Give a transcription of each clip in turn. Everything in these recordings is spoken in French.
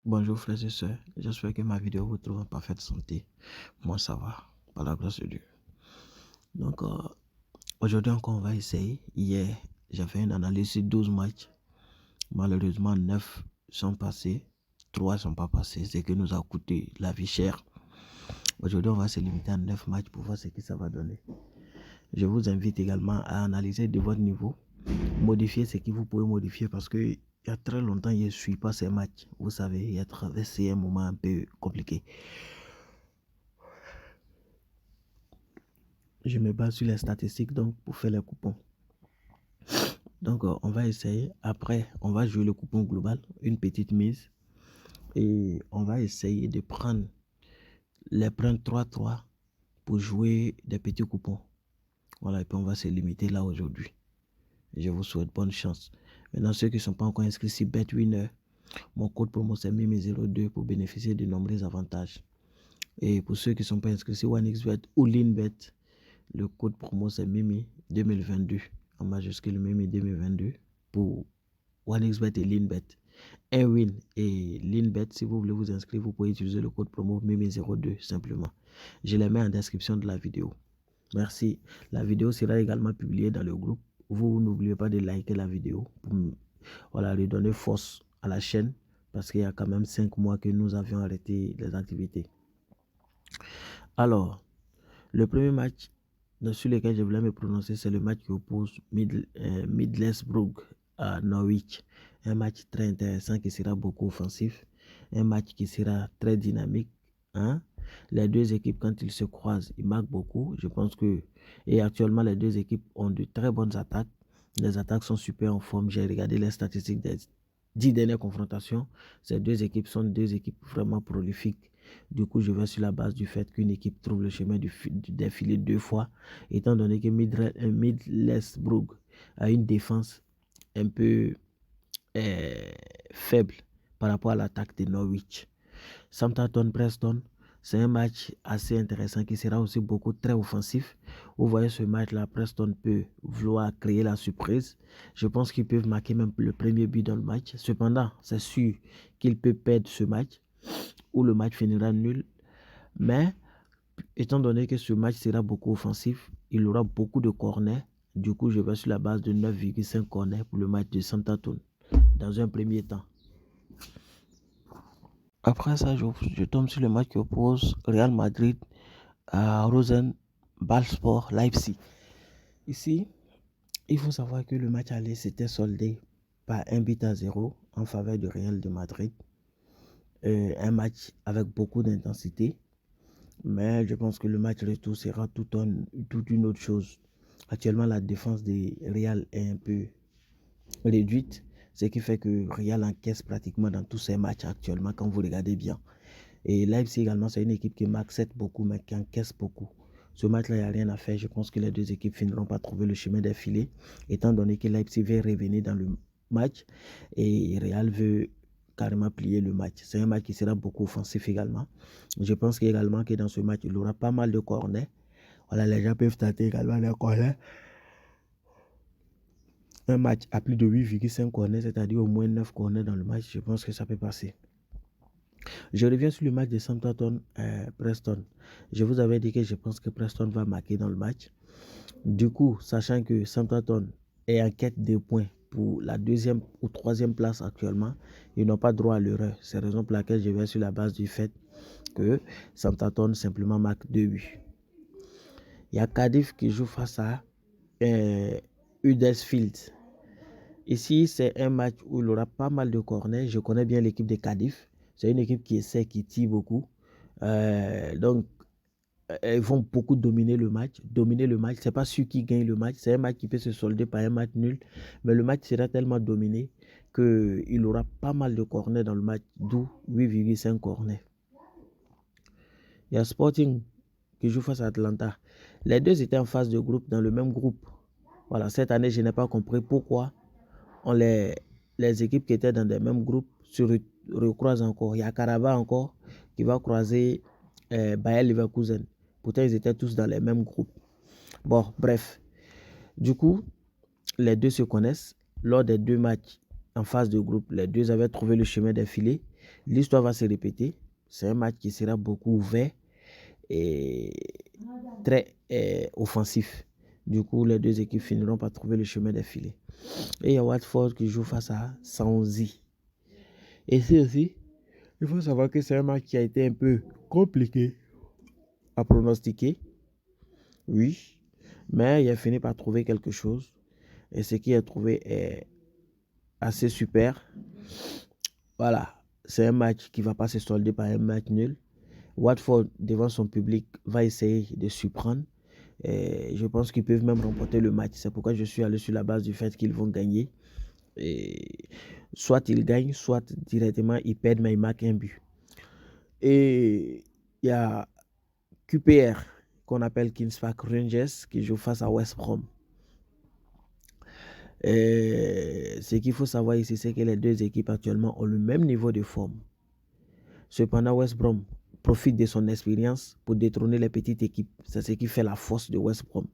Bonjour frères et sœurs, j'espère que ma vidéo vous trouve en parfaite santé. Moi ça va, par la grâce de Dieu. Donc aujourd'hui encore on va essayer. Hier j'ai fait une analyse sur 12 matchs. Malheureusement 9 sont passés, 3 ne sont pas passés, ce qui nous a coûté la vie chère. Aujourd'hui on va se limiter à 9 matchs pour voir ce que ça va donner. Je vous invite également à analyser de votre niveau, modifier ce que vous pouvez modifier parce que il y a très longtemps, je ne suis pas ces matchs. Vous savez, il y a traversé un moment un peu compliqué. Je me base sur les statistiques donc pour faire les coupons. Donc on va essayer. Après, on va jouer le coupon global, une petite mise. Et on va essayer de prendre les points 3-3 pour jouer des petits coupons. Voilà, et puis on va se limiter là aujourd'hui. Je vous souhaite bonne chance. Maintenant, ceux qui ne sont pas encore inscrits sur BetWinner, mon code promo c'est MIMI02 pour bénéficier de nombreux avantages. Et pour ceux qui ne sont pas inscrits sur OneXBet ou LeanBet, le code promo c'est MIMI 2022 en majuscule MIMI 2022 pour OneXBet et LeanBet. Win et LeanBet, si vous voulez vous inscrire, vous pouvez utiliser le code promo MIMI02 simplement. Je les mets en description de la vidéo. Merci. La vidéo sera également publiée dans le groupe. Vous n'oubliez pas de liker la vidéo pour lui donner force à la chaîne parce qu'il y a quand même 5 mois que nous avions arrêté les activités. Alors, le premier match sur lequel je voulais me prononcer, c'est le match qui oppose Middlesbrough à Norwich. Un match très intéressant qui sera beaucoup offensif. Un match qui sera très dynamique. Hein? Les deux équipes, quand ils se croisent, ils marquent beaucoup. Je pense que... Et actuellement, les deux équipes ont de très bonnes attaques. Les attaques sont super en forme. J'ai regardé les statistiques des 10 dernières confrontations. Ces deux équipes sont deux équipes vraiment prolifiques. Du coup, je vais sur la base du fait qu'une équipe trouve le chemin du défilé 2 fois, étant donné que Middlesbrough a une défense un peu faible par rapport à l'attaque de Norwich. Southampton-Preston, c'est un match assez intéressant qui sera aussi beaucoup très offensif. Vous voyez ce match-là, Preston peut vouloir créer la surprise. Je pense qu'ils peuvent marquer même le premier but dans le match. Cependant, c'est sûr qu'ils peuvent perdre ce match où le match finira nul. Mais, étant donné que ce match sera beaucoup offensif, il aura beaucoup de corners. Du coup, je vais sur la base de 9,5 corners pour le match de Southampton dans un premier temps. Après ça, je tombe sur le match qui oppose Real Madrid à Rosenballsport Leipzig. Ici, il faut savoir que le match aller s'était soldé par 1-0 en faveur du Real de Madrid. Un match avec beaucoup d'intensité. Mais je pense que le match retour sera toute une autre chose. Actuellement, la défense des Real est un peu réduite, ce qui fait que Real encaisse pratiquement dans tous ses matchs actuellement quand vous regardez bien. Et Leipzig également, c'est une équipe qui marque 7 beaucoup, mais qui encaisse beaucoup. Ce match-là, il n'y a rien à faire. Je pense que les deux équipes finiront par trouver le chemin des filets, étant donné que Leipzig veut revenir dans le match et Real veut carrément plier le match. C'est un match qui sera beaucoup offensif également. Je pense également que dans ce match, il aura pas mal de corners. Voilà, les gens peuvent tenter également les corners. Un match à plus de 8,5 corners, c'est-à-dire au moins 9 corners dans le match, je pense que ça peut passer. Je reviens sur le match de Southampton-Preston. Je vous avais dit que je pense que Preston va marquer dans le match. Du coup, sachant que Southampton est en quête de points pour la 2e ou 3e place actuellement, ils n'ont pas droit à l'erreur. C'est la raison pour laquelle je vais sur la base du fait que Southampton simplement marque 2 buts. Il y a Cardiff qui joue face à Huddersfield. Ici, c'est un match où il aura pas mal de corners. Je connais bien l'équipe de Cardiff. C'est une équipe qui essaie, qui tire beaucoup. Donc, ils vont beaucoup dominer le match. C'est pas sûr qui gagne le match. C'est un match qui peut se solder par un match nul. Mais le match sera tellement dominé qu'il aura pas mal de corners dans le match, d'où 8,5 corners. Il y a Sporting qui joue face à Atlanta. Les deux étaient en phase de groupe, dans le même groupe. Voilà, cette année, je n'ai pas compris pourquoi les équipes qui étaient dans le même groupe se recroisent encore. Il y a Karabakh encore qui va croiser Bayer Leverkusen. Pourtant, ils étaient tous dans les mêmes groupes. Bon, bref. Du coup, les deux se connaissent. Lors des 2 matchs en phase de groupe, les deux avaient trouvé le chemin des filets. l'histoire va se répéter. C'est un match qui sera beaucoup ouvert et très offensif. Du coup, les deux équipes finiront par trouver le chemin des filets. Et il y a Watford qui joue face à Swansea. Et c'est aussi, il faut savoir que c'est un match qui a été un peu compliqué à pronostiquer. Oui, mais il a fini par trouver quelque chose. Et ce qu'il a trouvé est assez super. Voilà, c'est un match qui ne va pas se solder par un match nul. Watford, devant son public, va essayer de surprendre. Et je pense qu'ils peuvent même remporter le match. C'est pourquoi je suis allé sur la base du fait qu'ils vont gagner. Et soit ils gagnent, soit directement ils perdent, mais ils marquent un but. Et il y a QPR, qu'on appelle Queen's Park Rangers, qui joue face à West Brom. Et ce qu'il faut savoir ici, c'est que les deux équipes actuellement ont le même niveau de forme. Cependant, West Brom profite de son expérience pour détrôner les petites équipes. C'est ce qui fait la force de West Brom.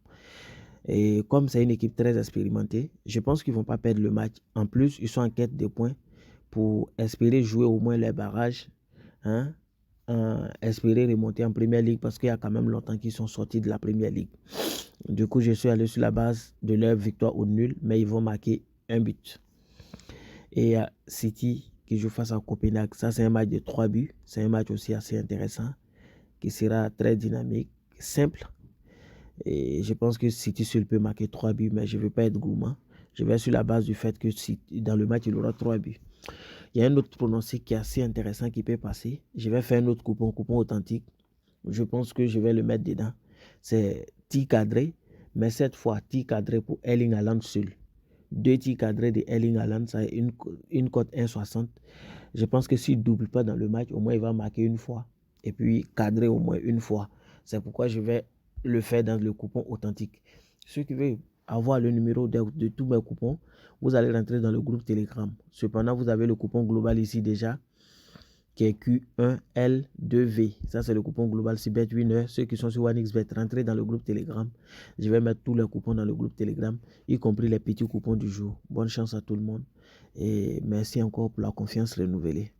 Et comme c'est une équipe très expérimentée, je pense qu'ils ne vont pas perdre le match. En plus, ils sont en quête de points pour espérer jouer au moins les barrages, hein, espérer remonter en Première Ligue parce qu'il y a quand même longtemps qu'ils sont sortis de la Première Ligue. Du coup, je suis allé sur la base de leur victoire ou nul, mais ils vont marquer un but. Et City qui joue face à Copenhague, ça c'est un match de 3 buts. C'est un match aussi assez intéressant qui sera très dynamique, simple. Et je pense que City seul peut marquer 3 buts, mais je ne veux pas être gourmand. Je vais sur la base du fait que dans le match, il aura 3 buts. Il y a un autre pronostic qui est assez intéressant qui peut passer. Je vais faire un autre coupon authentique. Je pense que je vais le mettre dedans. C'est tir cadré, mais cette fois, tir cadré pour Erling Haaland seul. 2 tirs cadrés de Erling Haaland, ça a une cote 1,60. Je pense que s'il ne double pas dans le match, au moins il va marquer une fois. Et puis cadrer au moins une fois. C'est pourquoi je vais le faire dans le coupon authentique. Ceux qui veulent avoir le numéro de tous mes coupons, vous allez rentrer dans le groupe Telegram. Cependant, vous avez le coupon global ici déjà, qui est Q1L2V. Ça, c'est le coupon global CBET-Winner. Ceux qui sont sur OneXBet, rentrez dans le groupe Telegram. Je vais mettre tous les coupons dans le groupe Telegram, y compris les petits coupons du jour. Bonne chance à tout le monde. Et merci encore pour la confiance renouvelée.